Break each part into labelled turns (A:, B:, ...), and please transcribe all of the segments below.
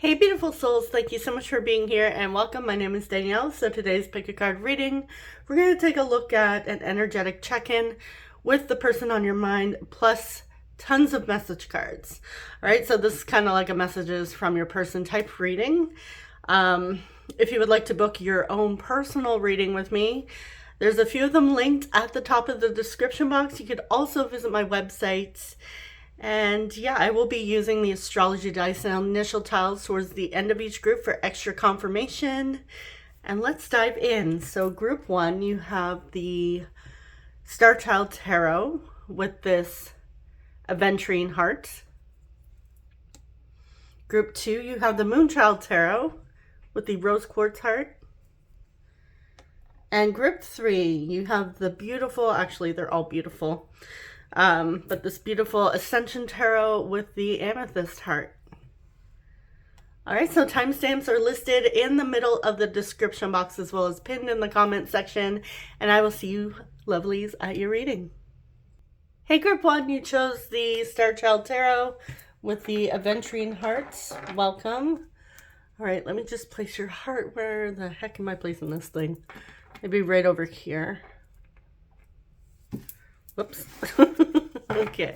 A: Hey beautiful souls, thank you so much for being here and welcome. My name is Danielle. So today's pick a card reading, we're going to take a look at an energetic check-in with the person on your mind plus tons of message cards. All right, so this is kind of like a messages from your person type reading. If you would like to book your own personal reading with me, there's a few of them linked at the top of the description box. You could also visit my website. And yeah, I will be using the astrology dice and initial tiles towards the end of each group for extra confirmation. And let's dive in. So group one, you have the Star Child Tarot with this aventurine heart. Group two, you have the Moonchild Tarot with the rose quartz heart. And group three, you have the beautiful, actually they're all beautiful, but this beautiful Ascension Tarot with the amethyst heart. All right, so timestamps are listed in the middle of the description box as well as pinned in the comment section, and I will see you lovelies at your reading. Hey group one, you chose the Star Child Tarot with the aventurine hearts. Welcome. All right, let me just place your heart. Where the heck am I placing this thing? Maybe right over here. Whoops. Okay.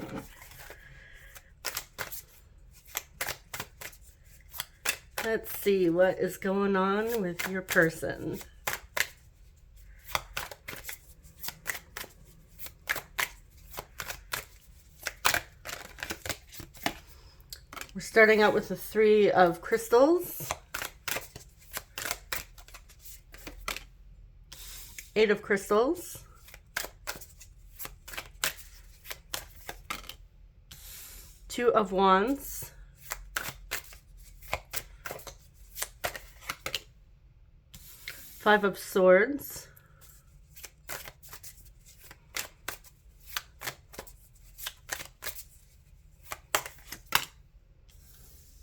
A: Let's see what is going on with your person. We're starting out with the Three of Crystals, Eight of Crystals, Two of Wands, Five of Swords,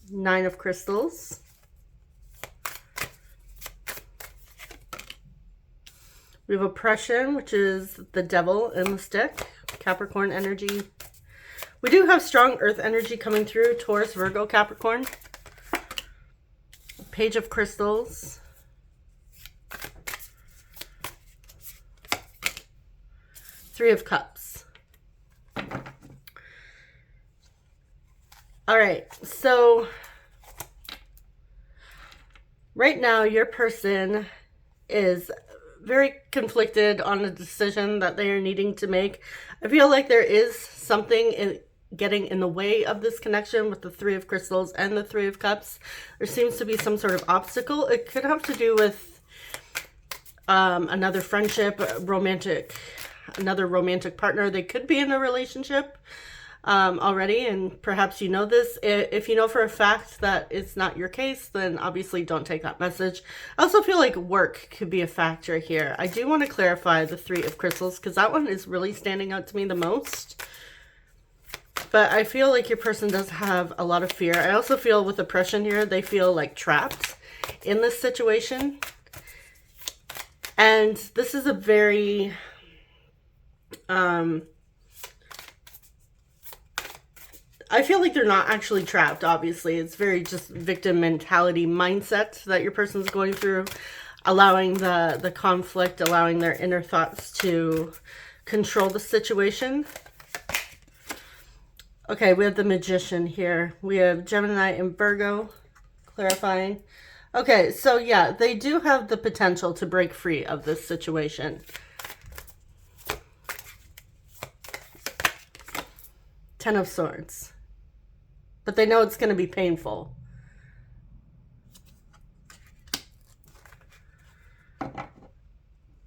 A: Nine of Crystals, we have Oppression, which is the Devil in the stick, Capricorn energy. We do have strong earth energy coming through, Taurus, Virgo, Capricorn. Page of Crystals. Three of Cups. All right, so right now your person is very conflicted on a decision that they are needing to make. I feel like there is something getting in the way of this connection with the Three of Crystals and the Three of Cups. There seems to be some sort of obstacle. It could have to do with another friendship, another romantic partner. They could be in a relationship already, and perhaps you know this. If you know for a fact that it's not your case, then obviously don't take that message. I also feel like work could be a factor here. I do want to clarify the Three of Crystals because that one is really standing out to me the most. But I feel like your person does have a lot of fear. I also feel with oppression here, they feel like trapped in this situation. And this is a very I feel like they're not actually trapped, obviously. It's very just victim mentality mindset that your person's going through, allowing the conflict, allowing their inner thoughts to control the situation. Okay, we have the Magician here. We have Gemini and Virgo, clarifying. Okay, so yeah, they do have the potential to break free of this situation. Ten of Swords. But they know it's going to be painful.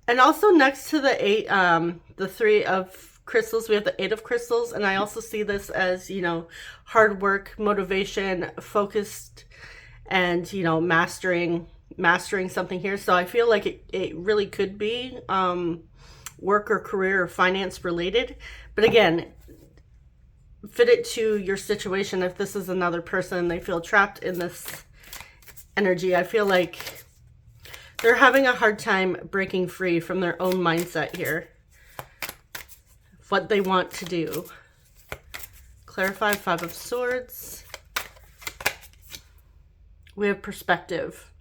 A: And also next to the Three of Crystals, we have the Eight of Crystals, and I also see this as, you know, hard work, motivation, focused, and, you know, mastering something here. So I feel like it really could be work or career or finance related. But again, fit it to your situation. If this is another person, they feel trapped in this energy. I feel like they're having a hard time breaking free from their own mindset here. What they want to do. Clarify, Five of Swords. We have perspective.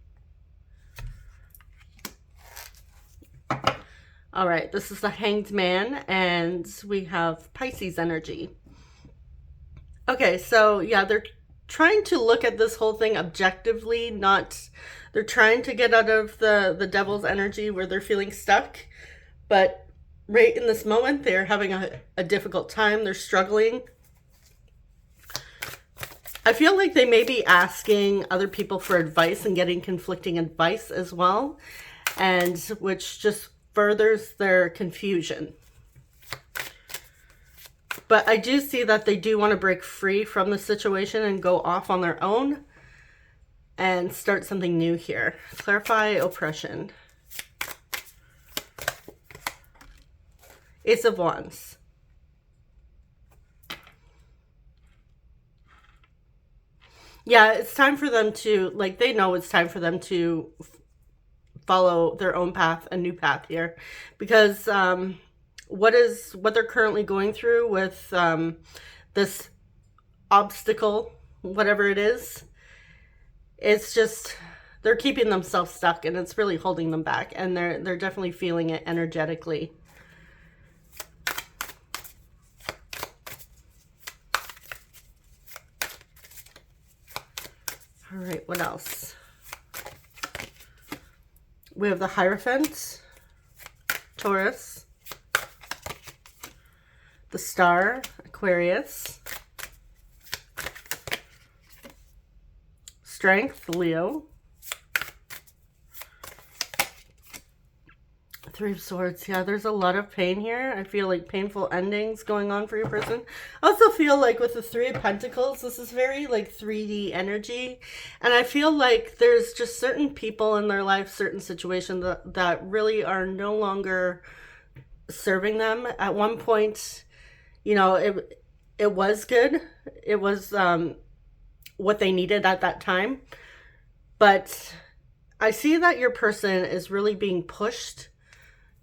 A: All right, this is the Hanged Man, and we have Pisces energy. Okay, so yeah, they're trying to look at this whole thing objectively, they're trying to get out of the devil's energy where they're feeling stuck, but right in this moment, they're having a difficult time, they're struggling. I feel like they may be asking other people for advice and getting conflicting advice as well, and which just furthers their confusion. But I do see that they do want to break free from the situation and go off on their own and start something new here. Clarify oppression. Ace of Wands. Yeah, it's time for them to, like, they know it's time for them to follow their own path, a new path here, because what they're currently going through with this obstacle, whatever it is, it's just they're keeping themselves stuck, and it's really holding them back, and they're definitely feeling it energetically. All right, what else? We have the Hierophant, Taurus, the Star, Aquarius, Strength, Leo, Three of Swords. Yeah, there's a lot of pain here. I feel like painful endings going on for your person. I also feel like with the Three of Pentacles, this is very like 3D energy. And I feel like there's just certain people in their life, certain situations that really are no longer serving them. At one point, you know, it was good. It was what they needed at that time. But I see that your person is really being pushed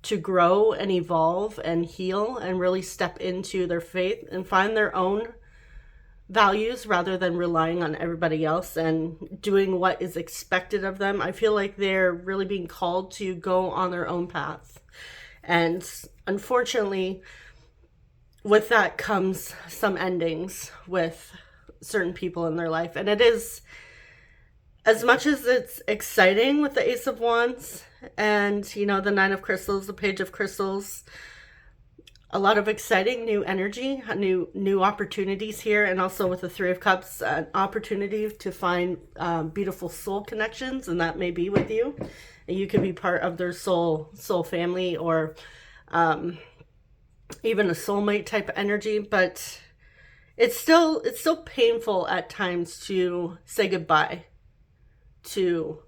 A: to grow and evolve and heal and really step into their faith and find their own values rather than relying on everybody else and doing what is expected of them. I feel like they're really being called to go on their own path. And unfortunately, with that comes some endings with certain people in their life. And it is, as much as it's exciting with the Ace of Wands and, you know, the Nine of Crystals, the Page of Crystals, a lot of exciting new energy, new opportunities here. And also with the Three of Cups, an opportunity to find beautiful soul connections, and that may be with you. And you could be part of their soul family, or even a soulmate type of energy. But it's still painful at times to say goodbye to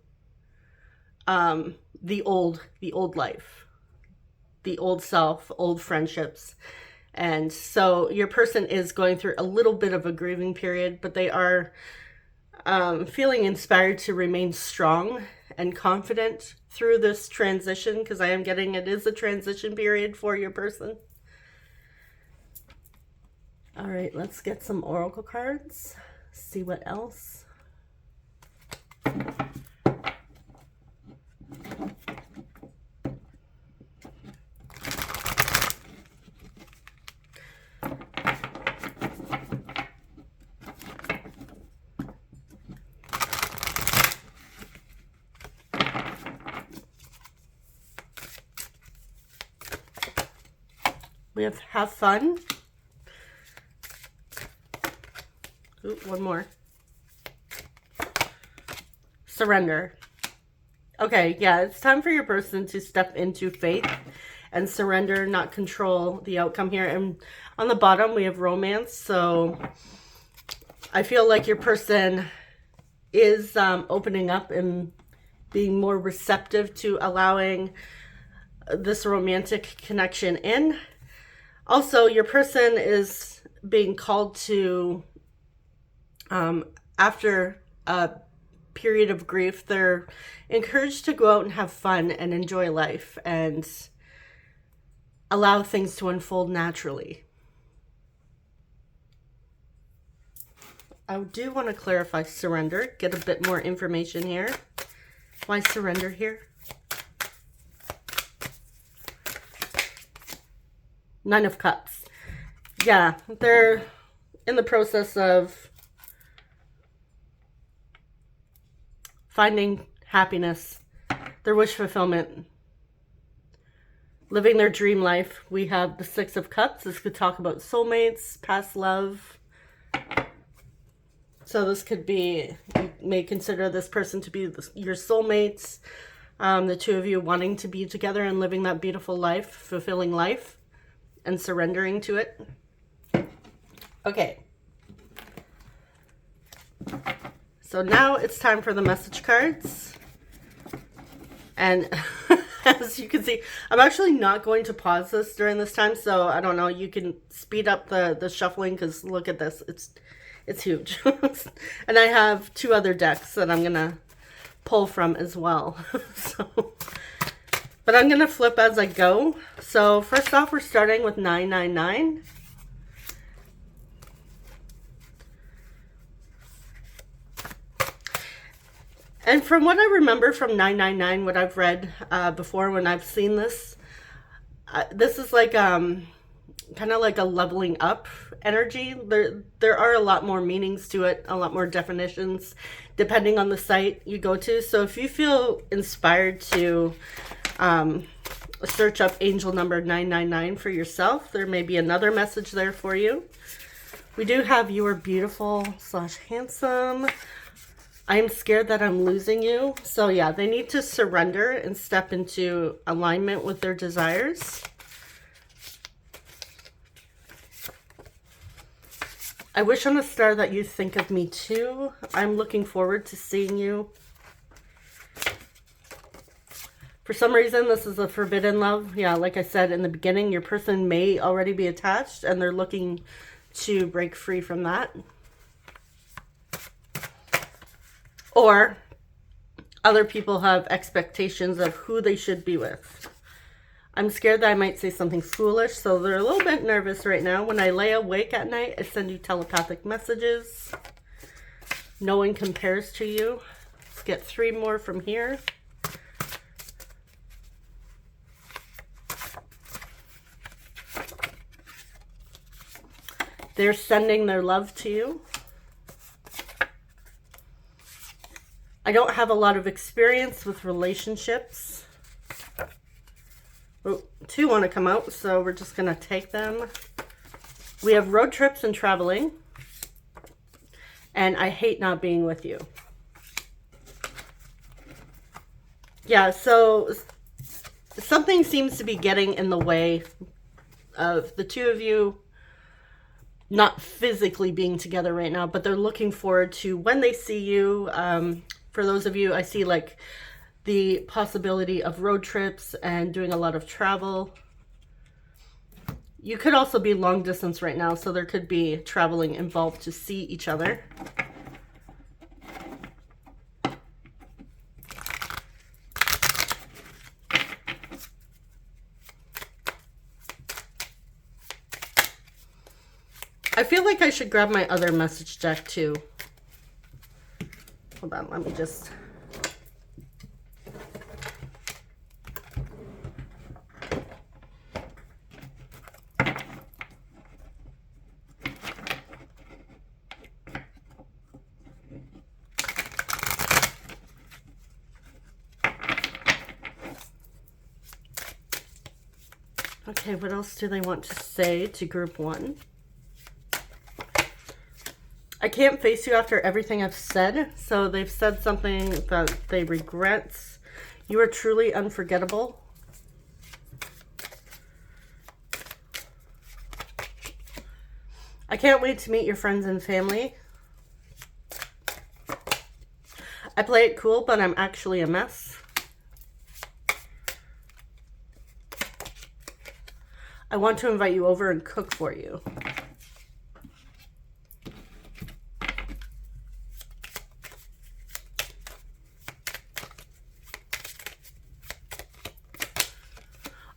A: the old life, the old self, old friendships. And so your person is going through a little bit of a grieving period, but they are feeling inspired to remain strong and confident through this transition, because I am getting it is a transition period for your person. All right, let's get some oracle cards, see what else. We have fun. Ooh, one more. Surrender. Okay, yeah, it's time for your person to step into faith and surrender, not control the outcome here. And on the bottom, we have romance. So I feel like your person is opening up and being more receptive to allowing this romantic connection in. Also, your person is being called to, after a period of grief, they're encouraged to go out and have fun and enjoy life and allow things to unfold naturally. I do want to clarify surrender, get a bit more information here. Why surrender here? Nine of Cups. Yeah, they're in the process of finding happiness, their wish fulfillment, living their dream life. We have the Six of Cups. This could talk about soulmates, past love. So this could be, you may consider this person to be your soulmates. The two of you wanting to be together and living that beautiful life, fulfilling life, and surrendering to it. Okay. So now it's time for the message cards. And as you can see, I'm actually not going to pause this during this time. So I don't know, you can speed up the shuffling because look at this. It's huge. And I have two other decks that I'm going to pull from as well. But I'm going to flip as I go. So first off, we're starting with 999. And from what I remember from 999, what I've read before when I've seen this, this is like kind of like a leveling up energy. There are a lot more meanings to it, a lot more definitions, depending on the site you go to. So if you feel inspired to search up angel number 999 for yourself, there may be another message there for you. We do have you are beautiful / handsome. I'm scared that I'm losing you. So yeah, they need to surrender and step into alignment with their desires. I wish on a star that you think of me too. I'm looking forward to seeing you. For some reason, this is a forbidden love. Yeah, like I said in the beginning, your person may already be attached and they're looking to break free from that. Or other people have expectations of who they should be with. I'm scared that I might say something foolish, so they're a little bit nervous right now. When I lay awake at night, I send you telepathic messages. No one compares to you. Let's get 3 more from here. They're sending their love to you. I don't have a lot of experience with relationships. Oh, 2 want to come out, so we're just going to take them. We have road trips and traveling. And I hate not being with you. Yeah, so something seems to be getting in the way of the two of you not physically being together right now, but they're looking forward to when they see you. For those of you, I see like the possibility of road trips and doing a lot of travel. You could also be long distance right now, so there could be traveling involved to see each other. I feel like I should grab my other message deck too. Hold on, let me just... Okay, what else do they want to say to group 1? I can't face you after everything I've said. So they've said something that they regret. You are truly unforgettable. I can't wait to meet your friends and family. I play it cool, but I'm actually a mess. I want to invite you over and cook for you.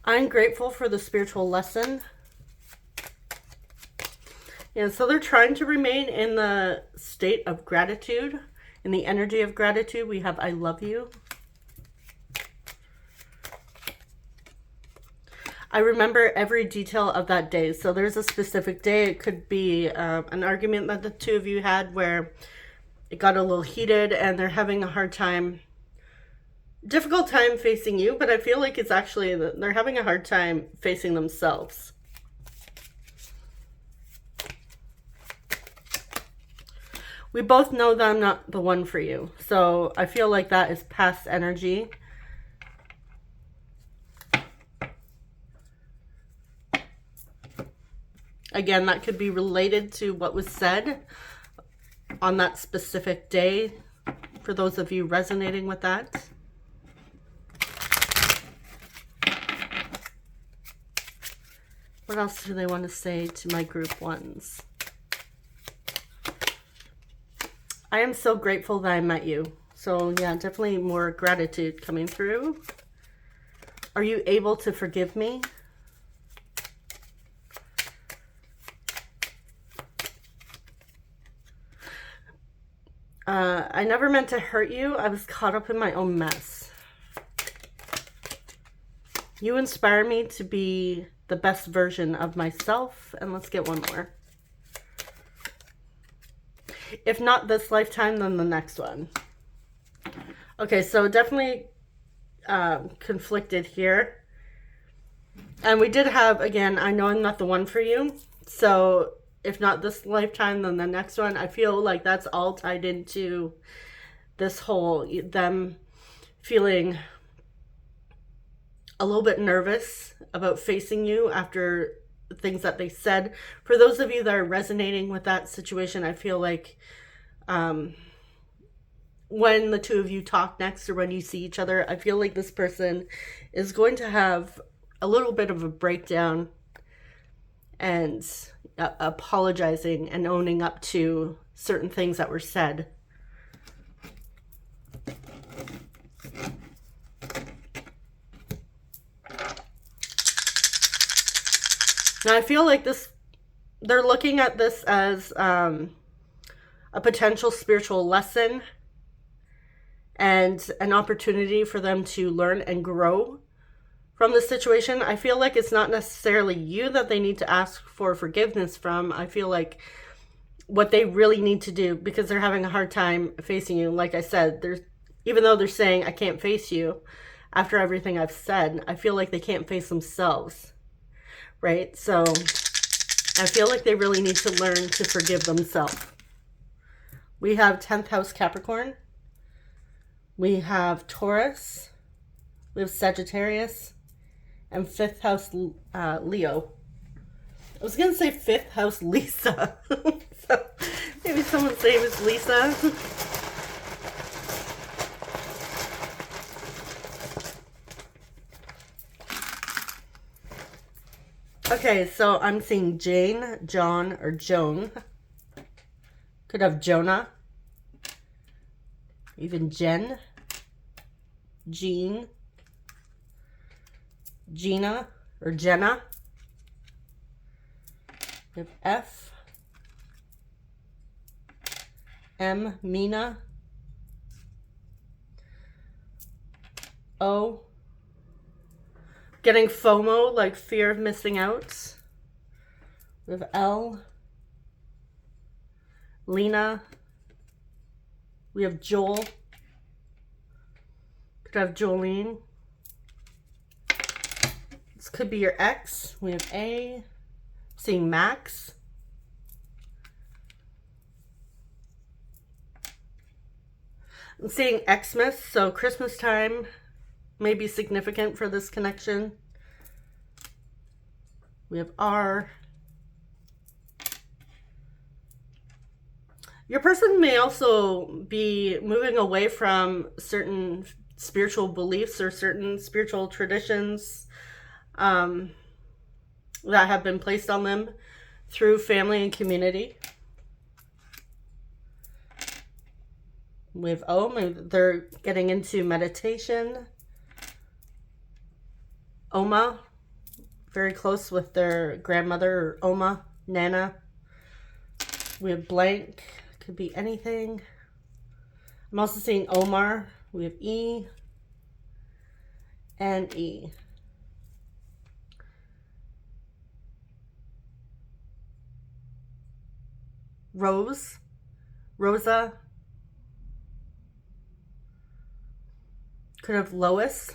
A: I'm grateful for the spiritual lesson. And so they're trying to remain in the state of gratitude, in the energy of gratitude. We have I love you. I remember every detail of that day. So there's a specific day. It could be an argument that the two of you had where it got a little heated and they're having a hard time, difficult time facing you, but I feel like it's actually that they're having a hard time facing themselves. We both know that I'm not the one for you. So I feel like that is past energy. Again, that could be related to what was said on that specific day, for those of you resonating with that. What else do they want to say to my group ones? I am so grateful that I met you. So yeah, definitely more gratitude coming through. Are you able to forgive me? I never meant to hurt you. I was caught up in my own mess. You inspire me to be the best version of myself. And let's get one more. If not this lifetime, then the next one. Okay, so definitely conflicted here. And we did have, again, I know I'm not the one for you. So if not this lifetime, then the next one. I feel like that's all tied into this whole, them feeling a little bit nervous about facing you after things that they said. For those of you that are resonating with that situation, I feel like when the two of you talk next or when you see each other, I feel like this person is going to have a little bit of a breakdown and apologizing and owning up to certain things that were said. Now I feel like they're looking at this as a potential spiritual lesson and an opportunity for them to learn and grow from the situation. I feel like it's not necessarily you that they need to ask for forgiveness from. I feel like what they really need to do, because they're having a hard time facing you, like I said, even though they're saying I can't face you after everything I've said, I feel like they can't face themselves, right? So I feel like they really need to learn to forgive themselves. We have 10th house Capricorn. We have Taurus. We have Sagittarius. And 5th house Leo. I was going to say 5th house Lisa. So maybe someone's name is Lisa. Okay, so I'm seeing Jane, John, or Joan. Could have Jonah. Even Jen. Jean. Gina or Jenna. We have F. M. Mina. O. Getting FOMO, like fear of missing out. We have L. Lena. We have Joel. Could have Jolene. This could be your ex. We have A. Seeing Max. I'm seeing Xmas, so Christmas time may be significant for this connection. We have R. Your person may also be moving away from certain spiritual beliefs or certain spiritual traditions that have been placed on them through family and community. We have O. They're getting into meditation. Oma, very close with their grandmother, or Oma, Nana. We have blank. Could be anything. I'm also seeing Omar. We have E and E. Rose. Rosa. Could have Lois.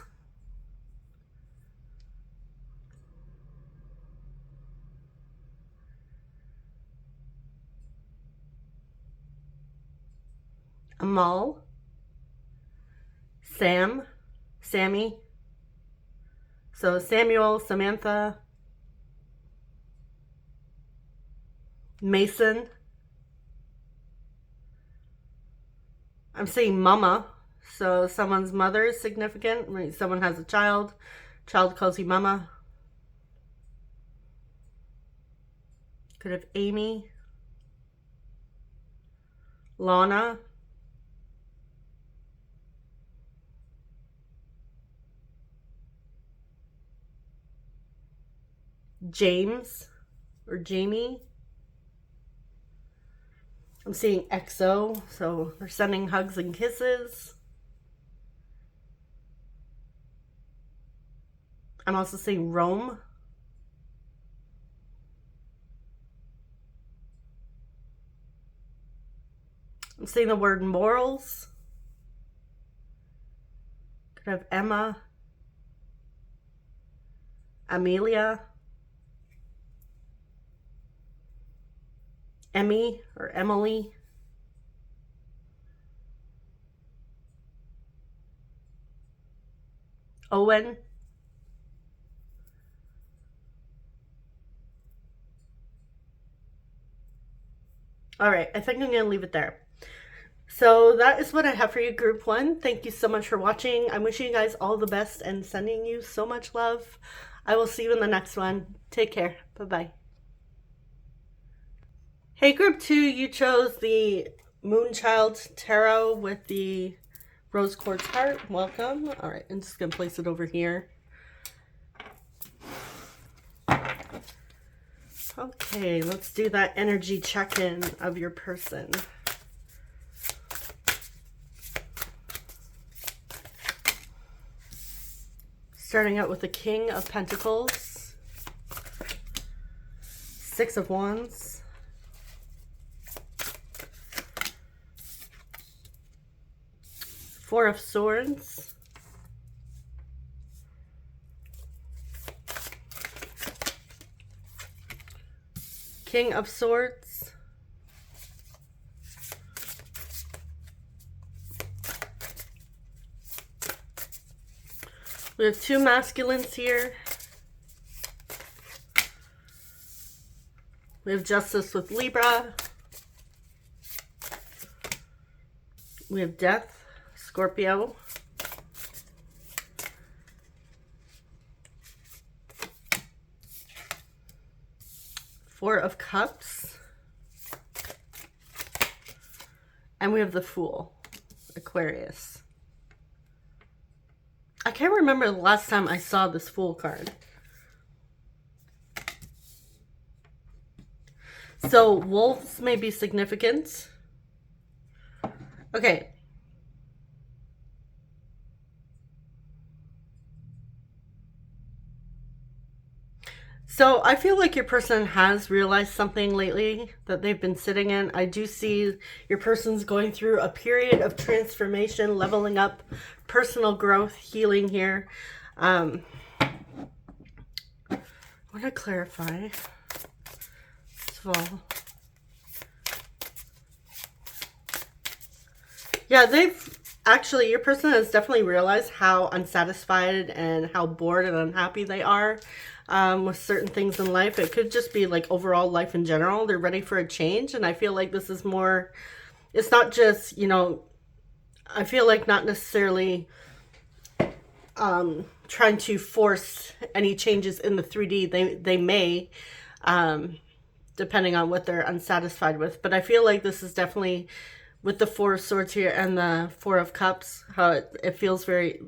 A: Amal. Sam. Sammy. So Samuel, Samantha. Mason. I'm seeing mama. So someone's mother is significant. When someone has a child calls you mama. Could have Amy. Lana. James or Jamie. I'm seeing XO, so they're sending hugs and kisses. I'm also seeing Rome. I'm seeing the word morals. Could have Emma. Amelia. Emmy or Emily. Owen. All right, I think I'm going to leave it there. So that is what I have for you, group one. Thank you so much for watching. I'm wishing you guys all the best and sending you so much love. I will see you in the next one. Take care. Bye-bye. Hey, group two, you chose the Moonchild Tarot with the Rose Quartz Heart. Welcome. All right, I'm just going to place it over here. Okay, let's do that energy check-in of your person. Starting out with the King of Pentacles, Six of Wands, Four of Swords, King of Swords, we have two masculines here. We have Justice with Libra. We have Death, Scorpio. Four of Cups. And we have the Fool, Aquarius. I can't remember the last time I saw this Fool card. So wolves may be significant. Okay. So I feel like your person has realized something lately that they've been sitting in. I do see your person's going through a period of transformation, leveling up, personal growth, healing here. I want to clarify. First of all, yeah, your person has definitely realized how unsatisfied and how bored and unhappy they are with certain things in life. It could just be like overall life in general. They're ready for a change, and I feel like this is more, it's not just, you know, I feel like not necessarily trying to force any changes in the 3D. They may, depending on what they're unsatisfied with. But I feel like this is definitely, with the Four of Swords here and the Four of Cups, how it feels very,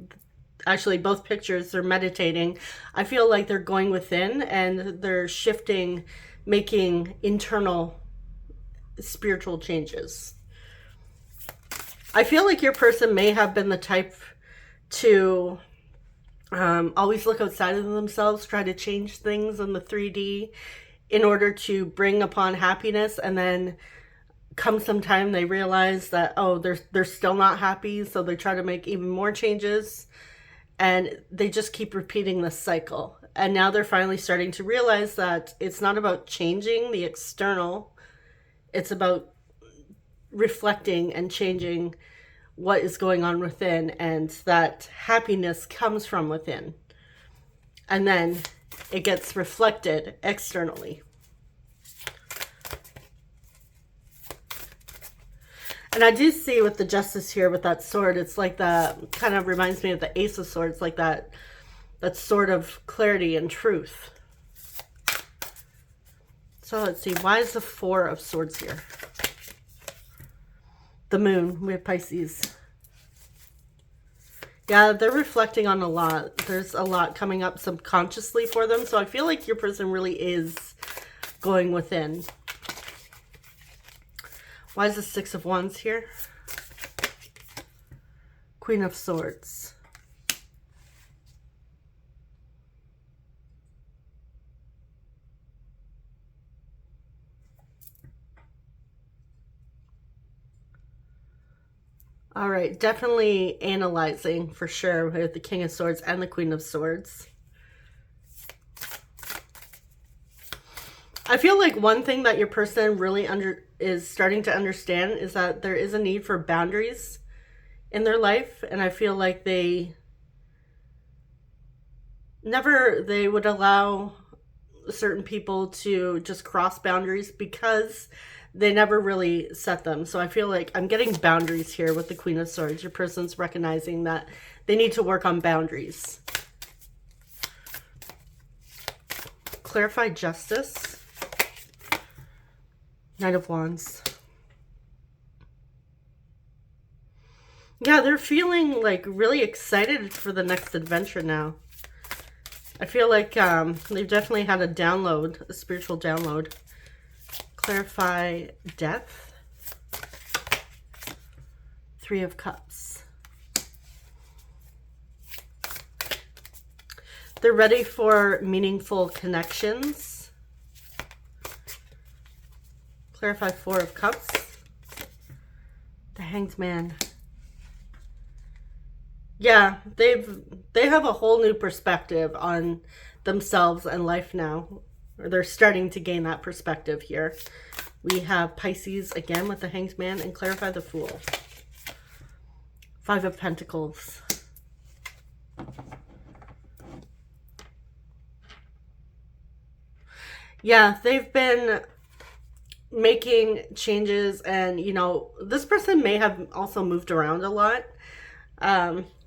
A: actually both pictures, they're meditating. I feel like they're going within and they're shifting, making internal spiritual changes. I feel like your person may have been the type to always look outside of themselves, try to change things in the 3D in order to bring upon happiness, and then come sometime they realize that, oh, they're still not happy, so they try to make even more changes, and they just keep repeating this cycle. And now they're finally starting to realize that it's not about changing the external, it's about reflecting and changing what is going on within, and that happiness comes from within, and then it gets reflected externally. And I do see with the Justice here with that sword, it's like that, kind of reminds me of the Ace of Swords, like that sword of clarity and truth. So let's see, why is the Four of Swords here? The Moon, we have Pisces. Yeah, they're reflecting on a lot. There's a lot coming up subconsciously for them. So I feel like your person really is going within. Why is the Six of Wands here? Queen of Swords. All right, definitely analyzing for sure with the King of Swords and the Queen of Swords. I feel like one thing that your person really is starting to understand is that there is a need for boundaries in their life, and I feel like they would allow certain people to just cross boundaries because they never really set them. So I feel like I'm getting boundaries here with the Queen of Swords. Your person's recognizing that they need to work on boundaries. Clarify justice. Knight of Wands. Yeah, they're feeling like really excited for the next adventure now. I feel like they've definitely had a download, a spiritual download. Clarify death. Three of Cups. They're ready for meaningful connections. Clarify Four of Cups. The Hanged Man. Yeah, they have a whole new perspective on themselves and life now. Or they're starting to gain that perspective here. We have Pisces again with the Hanged Man, and clarify the Fool. Five of Pentacles. Yeah, they've been making changes, and you know, this person may have also moved around a lot.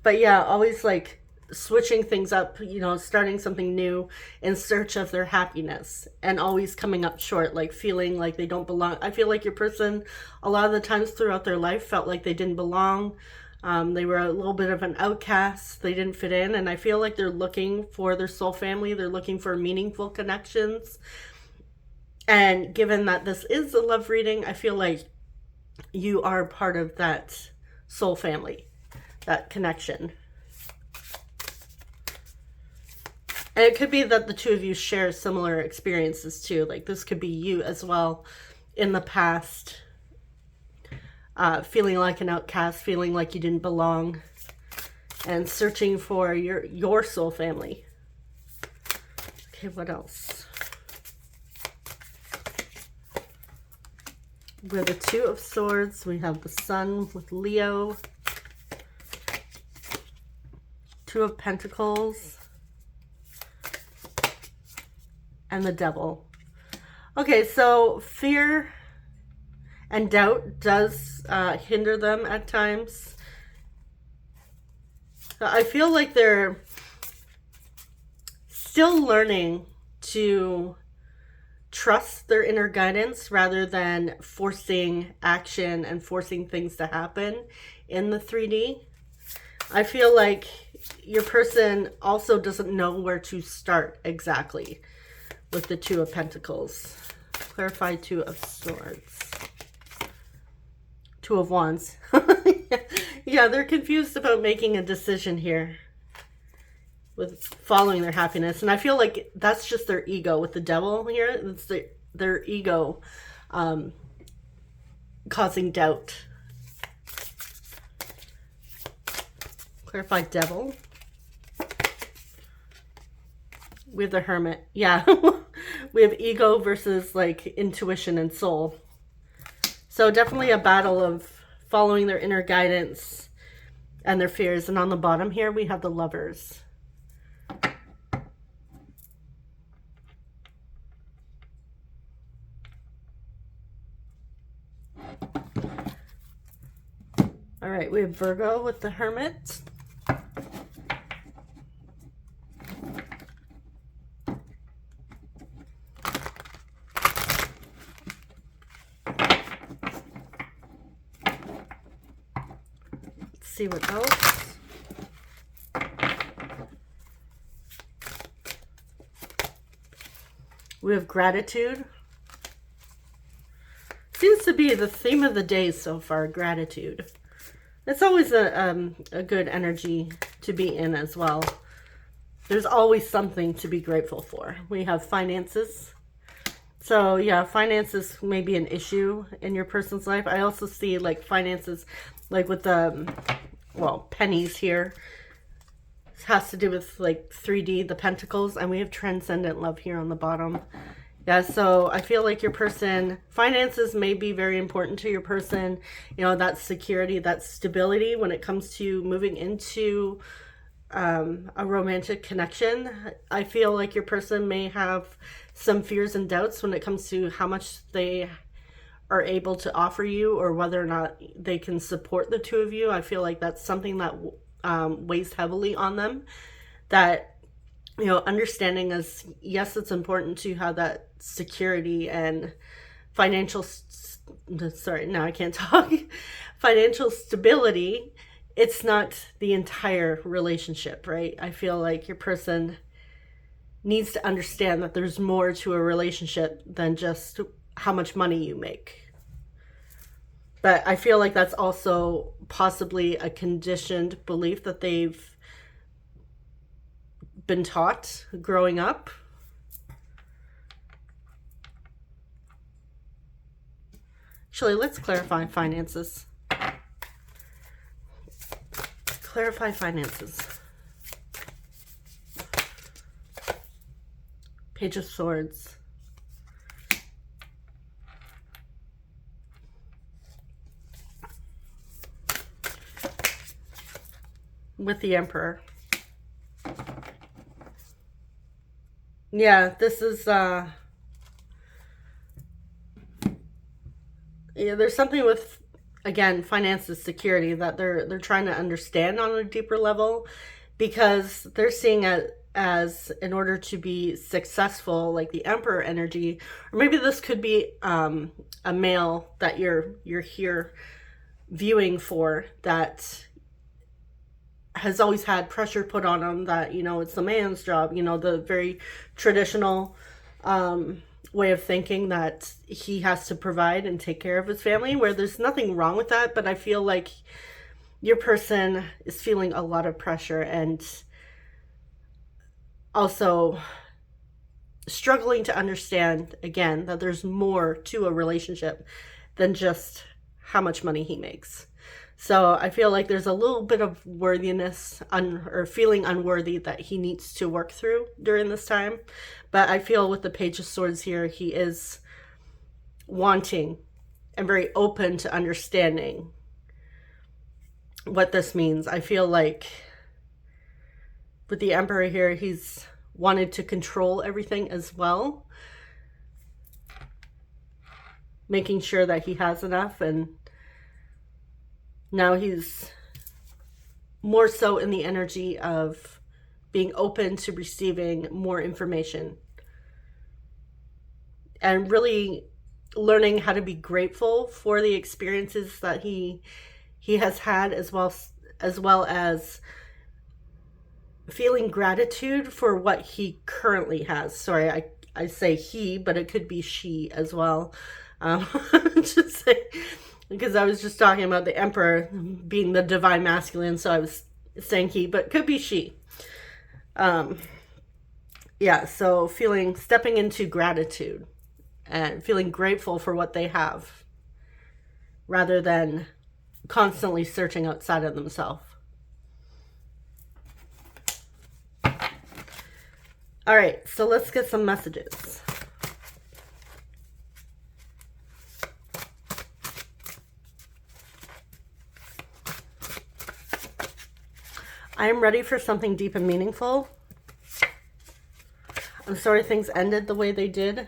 A: But yeah, always like switching things up, you know, starting something new in search of their happiness, and always coming up short, like feeling like they don't belong. I feel like your person, a lot of the times throughout their life, felt like they didn't belong. They were a little bit of an outcast. They didn't fit in. And I feel like they're looking for their soul family. They're looking for meaningful connections. And given that this is a love reading, I feel like you are part of that soul family, that connection. And it could be that the two of you share similar experiences too. Like this could be you as well in the past, feeling like an outcast, feeling like you didn't belong, and searching for your soul family. Okay, what else? We have the Two of Swords. We have the Sun with Leo. Two of Pentacles. And the Devil. Okay, so fear and doubt does hinder them at times. I feel like they're still learning to trust their inner guidance rather than forcing action and forcing things to happen in the 3D. I feel like your person also doesn't know where to start exactly with the Two of Pentacles. Clarify Two of Swords. Two of Wands. Yeah, they're confused about making a decision here with following their happiness. And I feel like that's just their ego with the devil here. It's their ego causing doubt. Clarify devil. We have the Hermit. Yeah. We have ego versus like intuition and soul. So definitely a battle of following their inner guidance and their fears. And on the bottom here, we have the Lovers. All right, we have Virgo with the Hermit. Let's see what else. We have Gratitude. Seems to be the theme of the day so far, gratitude. It's always a good energy to be in as well. There's always something to be grateful for. We have finances. So yeah, finances may be an issue in your person's life. I also see like finances, like with the, well, pennies here. This has to do with like 3D, the Pentacles, and we have Transcendent Love here on the bottom. Yeah, so I feel like your person, finances may be very important to your person. You know, that security, that stability when it comes to moving into a romantic connection. I feel like your person may have some fears and doubts when it comes to how much they are able to offer you or whether or not they can support the two of you. I feel like that's something that weighs heavily on them. That, you know, understanding is, yes, it's important to have that security and financial, sorry, now I can't talk, financial stability. It's not the entire relationship, right? I feel like your person needs to understand that there's more to a relationship than just how much money you make. But I feel like that's also possibly a conditioned belief that they've been taught growing up. Actually, let's clarify finances. Clarify finances. Page of Swords. With the Emperor. Yeah, this is yeah, there's something with, again, finances, security, that they're trying to understand on a deeper level, because they're seeing it as, in order to be successful, like the Emperor energy, or maybe this could be a male that you're here viewing for, that has always had pressure put on him that, you know, it's the man's job, you know, the very traditional way of thinking that he has to provide and take care of his family, where there's nothing wrong with that. But I feel like your person is feeling a lot of pressure and also struggling to understand, again, that there's more to a relationship than just how much money he makes. So I feel like there's a little bit of worthiness or feeling unworthy that he needs to work through during this time. But I feel with the Page of Swords here, he is wanting and very open to understanding what this means. I feel like with the Emperor here, he's wanted to control everything as well, making sure that he has enough, and now he's more so in the energy of being open to receiving more information and really learning how to be grateful for the experiences that he has had, as well as feeling gratitude for what he currently has. Sorry, I say he, but it could be she as well. Just say, because I was just talking about the Emperor being the divine masculine, so I was saying he, but could be she. Yeah, so stepping into gratitude and feeling grateful for what they have rather than constantly searching outside of themselves. All right, so let's get some messages. I am ready for something deep and meaningful. I'm sorry things ended the way they did.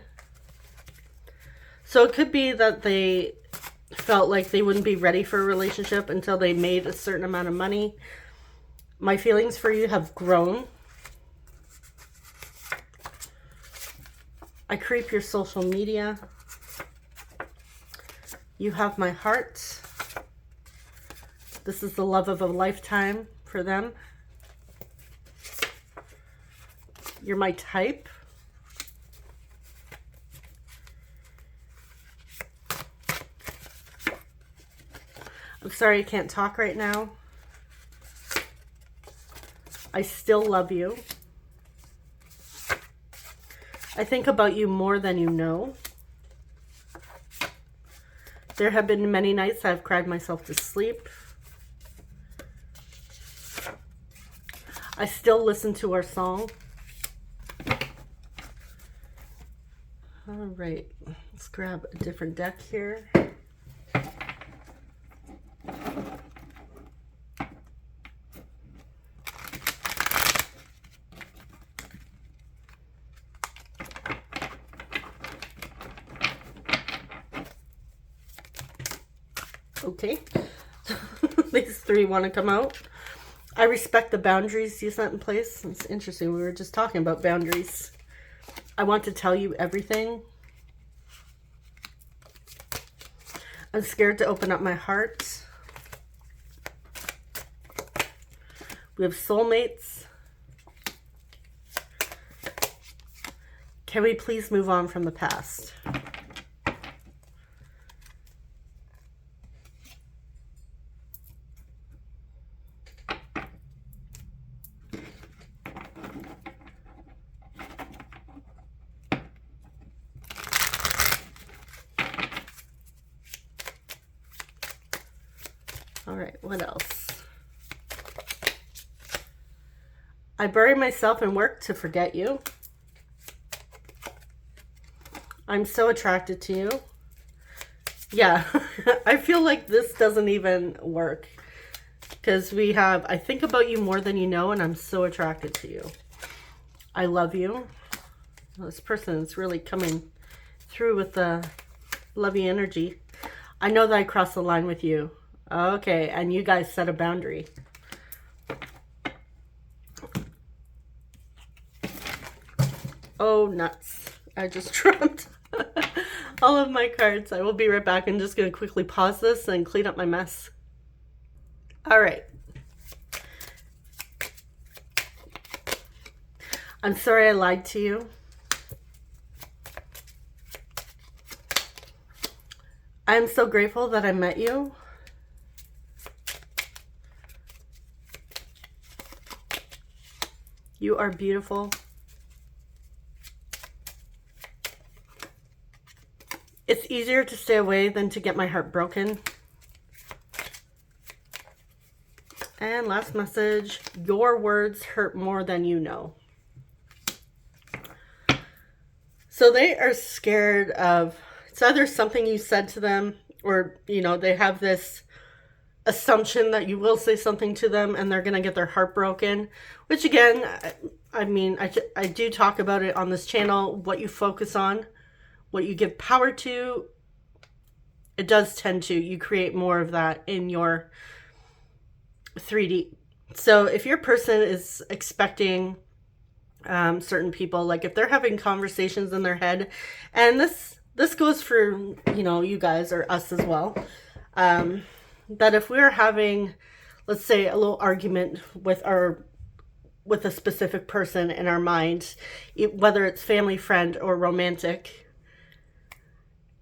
A: So it could be that they felt like they wouldn't be ready for a relationship until they made a certain amount of money. My feelings for you have grown. I creep your social media. You have my heart. This is the love of a lifetime for them. You're my type. I'm sorry I can't talk right now. I still love you. I think about you more than you know. There have been many nights I've cried myself to sleep. I still listen to our song. All right, let's grab a different deck here. Okay, these three want to come out. I respect the boundaries you set in place. It's interesting. We were just talking about boundaries. I want to tell you everything. I'm scared to open up my heart. We have soulmates. Can we please move on from the past? All right, what else? I bury myself in work to forget you. I'm so attracted to you. Yeah, I feel like this doesn't even work because we have, I think about you more than you know, and I'm so attracted to you. I love you. This person is really coming through with the lovey energy. I know that I crossed the line with you. Okay, and you guys set a boundary. Oh, nuts. I just dropped all of my cards. I will be right back. I'm just going to quickly pause this and clean up my mess. All right. I'm sorry I lied to you. I'm so grateful that I met you. You are beautiful. It's easier to stay away than to get my heart broken. And last message, your words hurt more than you know. So they are scared of, it's either something you said to them or, you know, they have this assumption that you will say something to them and they're going to get their heart broken, which again, I mean, I do talk about it on this channel, what you focus on, what you give power to, it does tend to, you create more of that in your 3D. So if your person is expecting certain people, like if they're having conversations in their head, and this goes for, you know, you guys or us as well, that if we're having, let's say, a little argument with a specific person in our mind, whether it's family, friend, or romantic,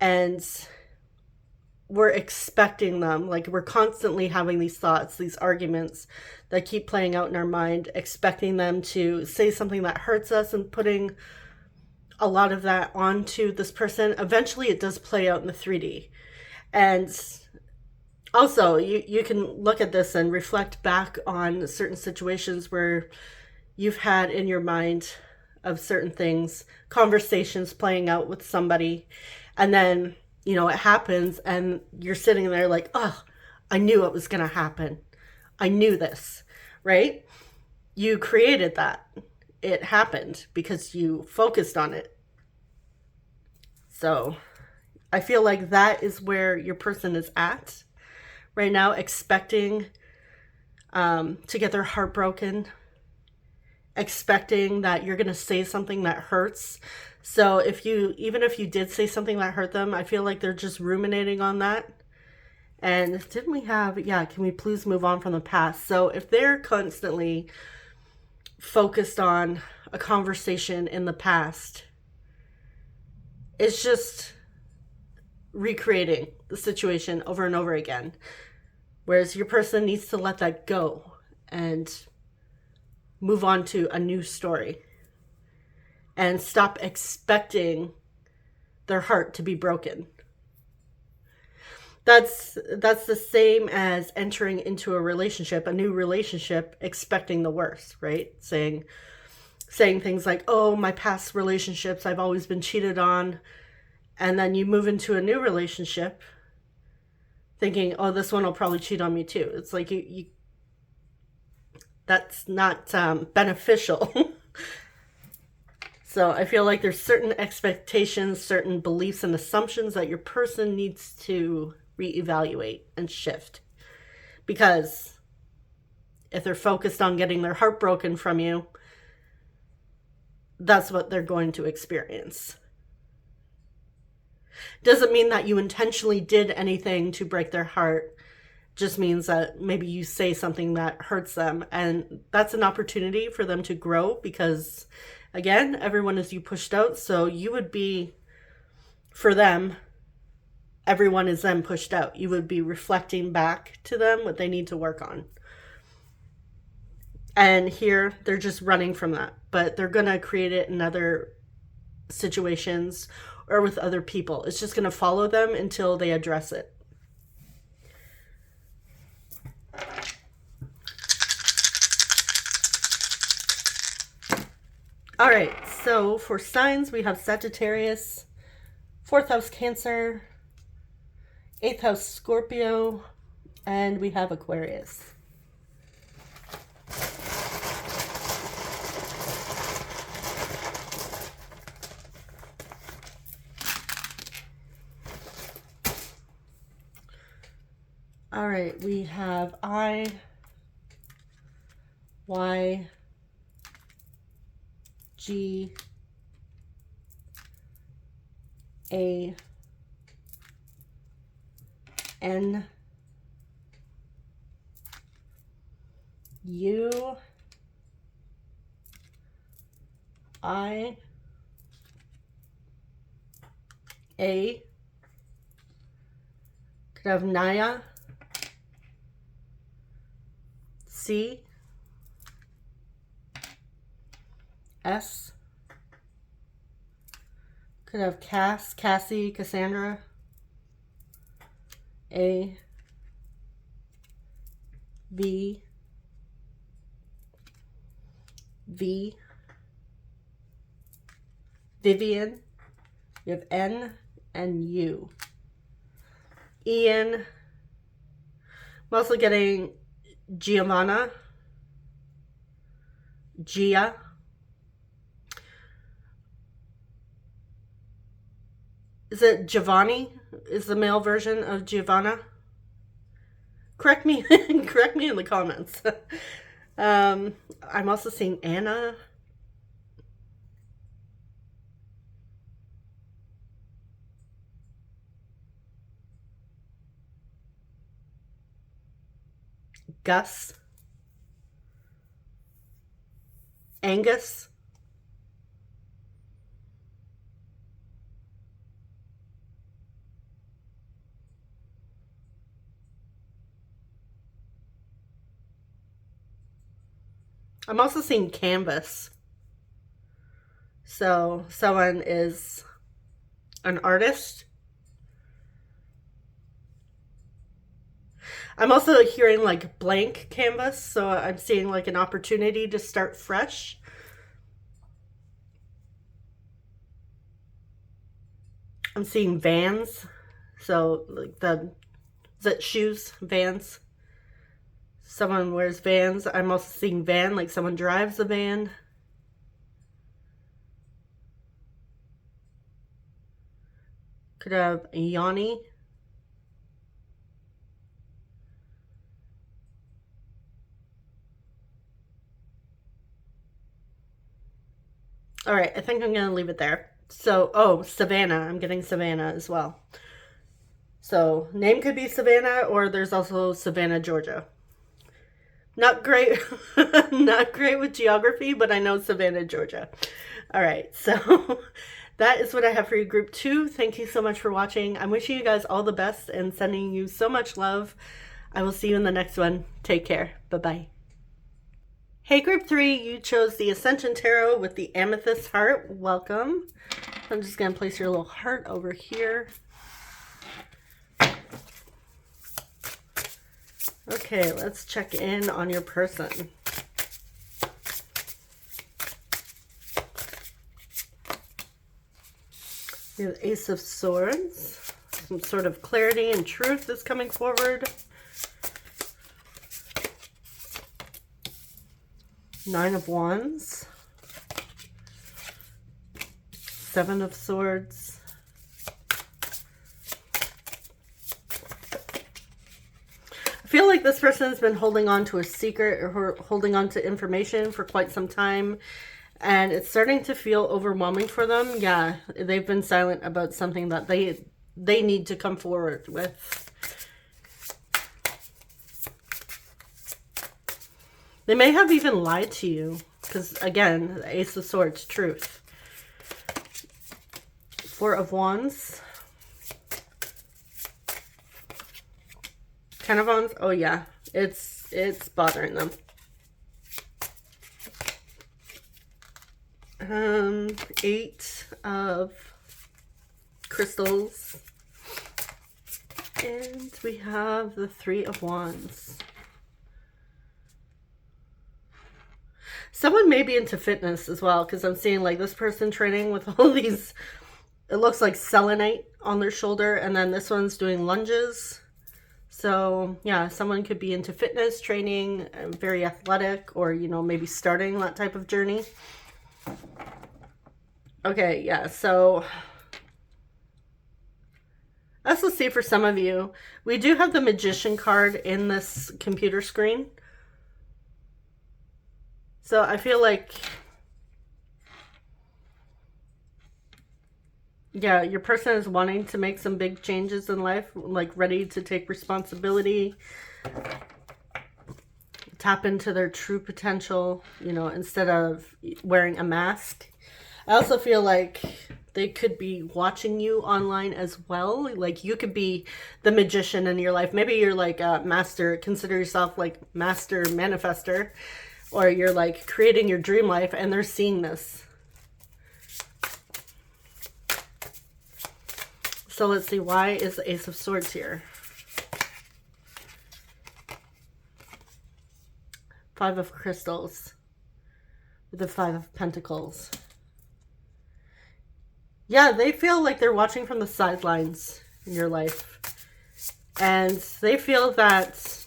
A: and we're expecting them. Like, we're constantly having these thoughts, these arguments that keep playing out in our mind, expecting them to say something that hurts us and putting a lot of that onto this person. Eventually it does play out in the 3D. And also, you can look at this and reflect back on certain situations where you've had in your mind of certain things, conversations playing out with somebody, and then, you know, it happens and you're sitting there like, oh, I knew it was going to happen. I knew this, right? You created that. It happened because you focused on it. So I feel like that is where your person is at right now, expecting to get their heart broken, expecting that you're going to say something that hurts. So even if you did say something that hurt them, I feel like they're just ruminating on that. And didn't we have, yeah, can we please move on from the past? So if they're constantly focused on a conversation in the past, it's just recreating the situation over and over again. Whereas your person needs to let that go and move on to a new story and stop expecting their heart to be broken. That's the same as entering into a relationship, a new relationship, expecting the worst, right? Saying things like, oh, my past relationships, I've always been cheated on. And then you move into a new relationship thinking, oh, this one will probably cheat on me too. It's like you that's not beneficial. So I feel like there's certain expectations, certain beliefs and assumptions that your person needs to reevaluate and shift. Because if they're focused on getting their heart broken from you, that's what they're going to experience. Doesn't mean that you intentionally did anything to break their heart. Just means that maybe you say something that hurts them, and that's an opportunity for them to grow, because again, everyone is you pushed out, so you would be, for them, everyone is them pushed out. You would be reflecting back to them what they need to work on. And here they're just running from that, but they're going to create it in other situations or with other people. It's just going to follow them until they address it. All right, so for signs, we have Sagittarius, 4th house Cancer, 8th house Scorpio, and we have Aquarius. All right, we have I, Y, G, A, N, U, I, A, could have Naya, C, S, could have Cassie, Cassandra, A, V, V, Vivian, you have N and U. Ian, I'm also getting Giovanna, Gia, is it Giovanni? Is the male version of Giovanna? Correct me in the comments. I'm also seeing Anna. Gus. Angus. I'm also seeing canvas. So someone is an artist. I'm also hearing like blank canvas. So I'm seeing like an opportunity to start fresh. I'm seeing vans. So like is that shoes? Vans. Someone wears Vans. I'm also seeing van, like someone drives a van. Could have a Yanni. All right, I think I'm going to leave it there. So, oh, Savannah. I'm getting Savannah as well. So, name could be Savannah, or there's also Savannah, Georgia. Not great, not great with geography, but I know Savannah, Georgia. All right, so that is what I have for you, Group 2. Thank you so much for watching. I'm wishing you guys all the best and sending you so much love. I will see you in the next one. Take care. Bye-bye. Hey, Group 3, you chose the Ascension Tarot with the Amethyst Heart. Welcome. I'm just going to place your little heart over here. Okay, let's check in on your person. You have the Ace of Swords. Some sort of clarity and truth is coming forward. Nine of Wands. Seven of Swords. I feel like this person has been holding on to a secret or holding on to information for quite some time, and it's starting to feel overwhelming for them. Yeah, they've been silent about something that they need to come forward with. They may have even lied to you, because again, the Ace of Swords, truth. Four of Wands. Ten of Wands. Oh yeah, it's bothering them. Eight of Crystals. And we have the Three of Wands. Someone may be into fitness as well, because I'm seeing like this person training with all these, it looks like selenite on their shoulder, and then this one's doing lunges. So yeah, someone could be into fitness training, very athletic, or, you know, maybe starting that type of journey. Okay, yeah, so let's see for some of you. We do have the Magician card in this computer screen. So I feel like, yeah, your person is wanting to make some big changes in life, like ready to take responsibility, tap into their true potential, you know, instead of wearing a mask. I also feel like they could be watching you online as well. Like you could be the magician in your life. Maybe you're like a master, consider yourself like master manifester, or you're like creating your dream life and they're seeing this. So let's see, why is the Ace of Swords here? Five of Crystals with the Five of Pentacles. Yeah, they feel like they're watching from the sidelines in your life. And they feel that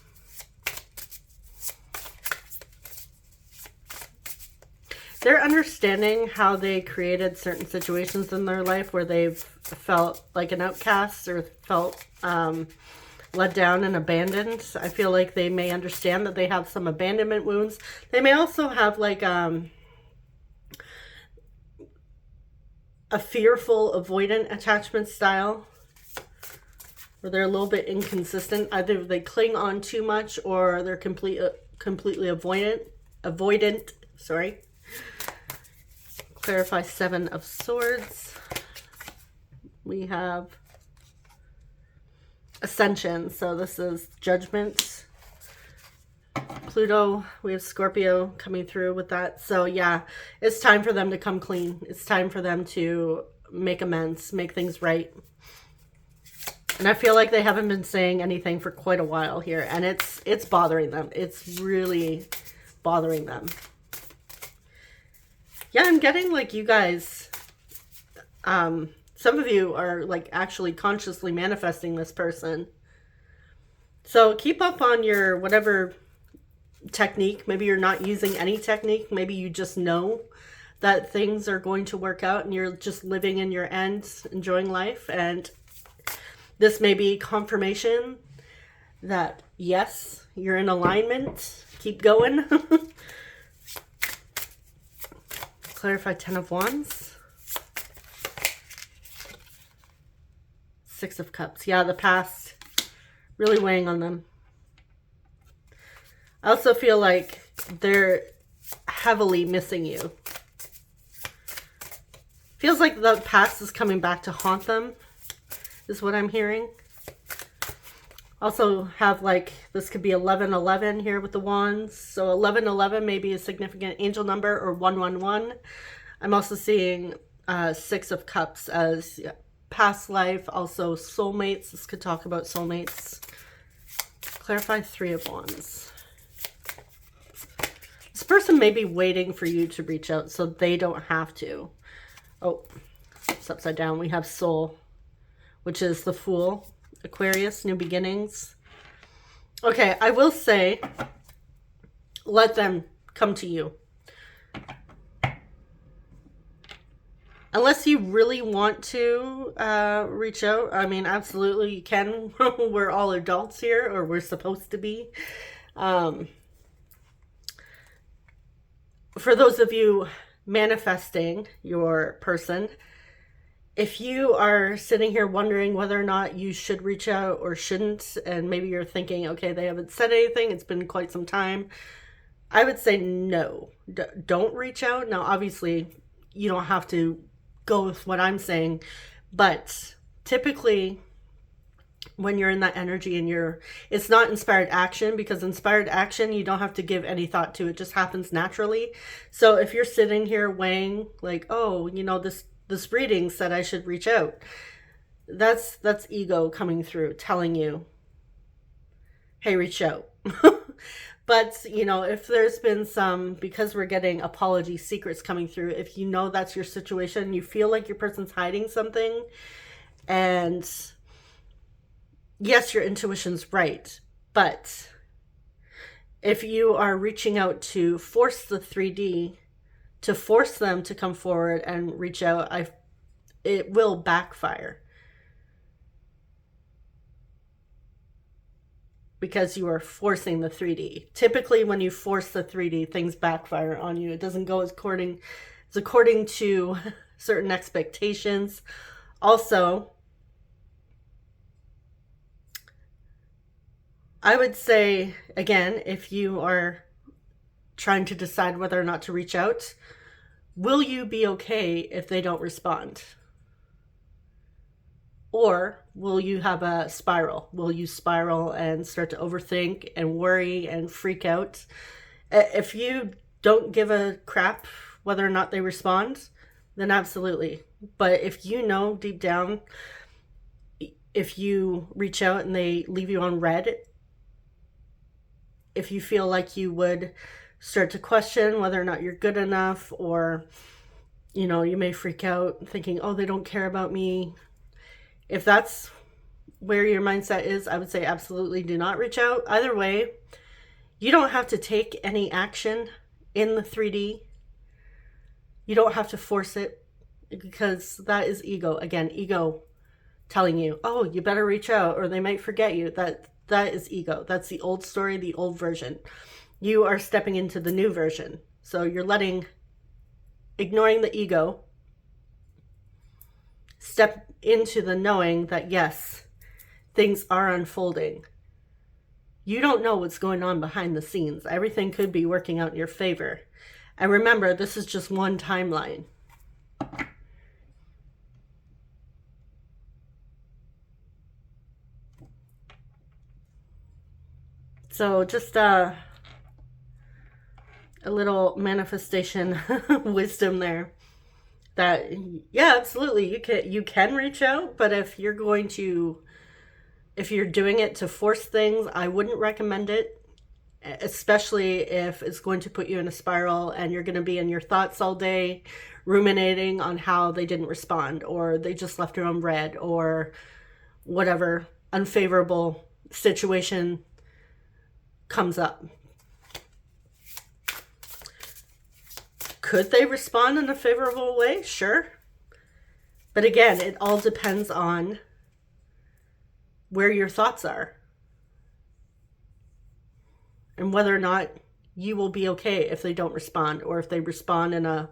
A: they're understanding how they created certain situations in their life where they've felt like an outcast or felt let down and abandoned. I feel like they may understand that they have some abandonment wounds. They may also have like a fearful, avoidant attachment style, where they're a little bit inconsistent. Either they cling on too much or they're completely avoidant. Sorry. Clarify Seven of Swords. We have Ascension. So this is Judgment. Pluto, we have Scorpio coming through with that. So yeah, it's time for them to come clean. It's time for them to make amends, make things right. And I feel like they haven't been saying anything for quite a while here, and it's bothering them. It's really bothering them. Yeah, I'm getting like you guys, some of you are like actually consciously manifesting this person. So keep up on your whatever technique. Maybe you're not using any technique. Maybe you just know that things are going to work out and you're just living in your ends, enjoying life. And this may be confirmation that yes, you're in alignment. Keep going. Clarify 10 of Wands. 6 of Cups. Yeah, the past really weighing on them. I also feel like they're heavily missing you. Feels like the past is coming back to haunt them, is what I'm hearing. Also have like, this could be 1111 here with the wands. So 1111 may be a significant angel number, or 111. I'm also seeing 6 of Cups as past life, also soulmates. This could talk about soulmates. Clarify 3 of Wands. This person may be waiting for you to reach out so they don't have to. Oh, it's upside down. We have Soul, which is the Fool. Aquarius, new beginnings. Okay, I will say, let them come to you. Unless you really want to reach out, I mean, absolutely you can. We're all adults here, or we're supposed to be. For those of you manifesting your person, if you are sitting here wondering whether or not you should reach out or shouldn't, and maybe you're thinking, okay, they haven't said anything, it's been quite some time, I would say no, don't reach out. Now, obviously, you don't have to go with what I'm saying, but typically when you're in that energy and it's not inspired action, because inspired action, you don't have to give any thought to, it just happens naturally. So if you're sitting here weighing like, oh, you know, this reading said I should reach out, that's ego coming through telling you, hey, reach out. But, you know, if there's been some, because we're getting apology secrets coming through, if you know that's your situation, you feel like your person's hiding something, and yes, your intuition's right, but if you are reaching out to force the 3D, to force them to come forward and reach out, it will backfire. Because you are forcing the 3D. Typically, when you force the 3D, things backfire on you. It doesn't go according to certain expectations. Also, I would say, again, if you are trying to decide whether or not to reach out, will you be okay if they don't respond? Or will you have a spiral? Will you spiral and start to overthink and worry and freak out? If you don't give a crap whether or not they respond, then absolutely. But if you know deep down, if you reach out and they leave you on red, if you feel like you would start to question whether or not you're good enough, or, you know, you may freak out thinking, oh, they don't care about me. If that's where your mindset is, I would say absolutely do not reach out. Either way, you don't have to take any action in the 3D. You don't have to force it, because that is ego. Again, ego telling you, oh, you better reach out or they might forget you. That is ego. That's the old story, the old version. You are stepping into the new version. So you're ignoring the ego, step into the knowing that yes, things are unfolding. You don't know what's going on behind the scenes. Everything could be working out in your favor. And remember, this is just one timeline. So just a little manifestation wisdom there. That, yeah, absolutely, you can reach out, but if you're doing it to force things, I wouldn't recommend it, especially if it's going to put you in a spiral and you're going to be in your thoughts all day, ruminating on how they didn't respond, or they just left it on red, or whatever unfavorable situation comes up. Could they respond in a favorable way? Sure. But again, it all depends on where your thoughts are and whether or not you will be okay if they don't respond, or if they respond in a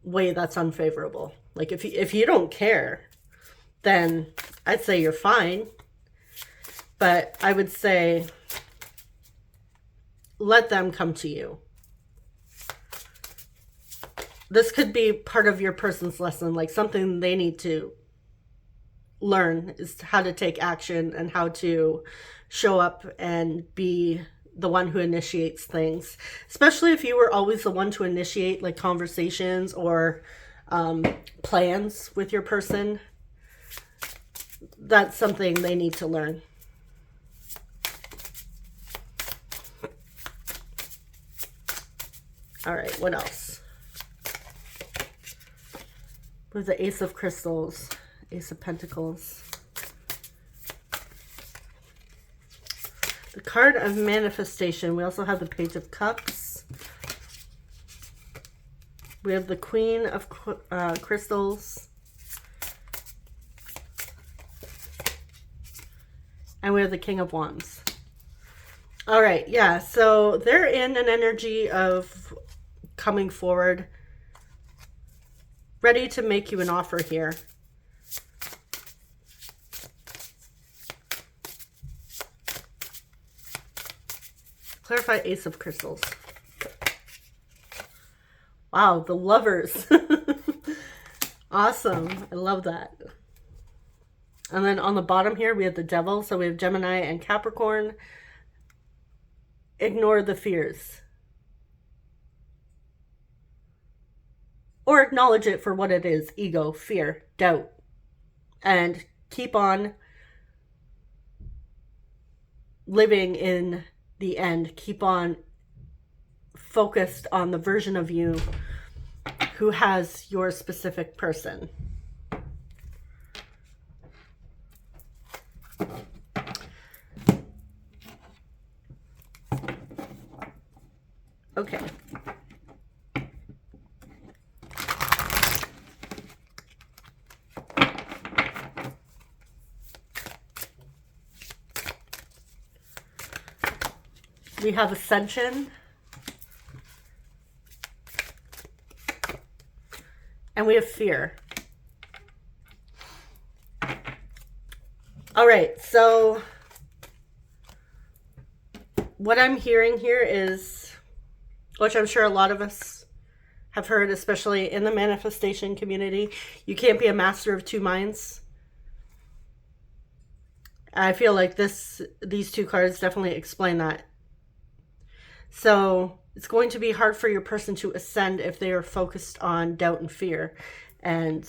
A: way that's unfavorable. Like if you don't care, then I'd say you're fine. But I would say let them come to you. This could be part of your person's lesson, like something they need to learn is how to take action and how to show up and be the one who initiates things. Especially if you were always the one to initiate like conversations or plans with your person. That's something they need to learn. All right, what else? With the Ace of Crystals, Ace of Pentacles. The card of manifestation. We also have the Page of Cups. We have the Queen of Crystals. And we have the King of Wands. All right, yeah, so they're in an energy of coming forward, ready to make you an offer here. Clarify Ace of Crystals. Wow, the Lovers. Awesome. I love that. And then on the bottom here, we have the Devil. So we have Gemini and Capricorn. Ignore the fears. Or acknowledge it for what it is. Ego, fear, doubt. And keep on living in the end. Keep on focused on the version of you who has your specific person. Okay. We have Ascension. And we have Fear. All right, so what I'm hearing here is, which I'm sure a lot of us have heard, especially in the manifestation community, you can't be a master of two minds. I feel like these two cards definitely explain that. So it's going to be hard for your person to ascend if they are focused on doubt and fear, and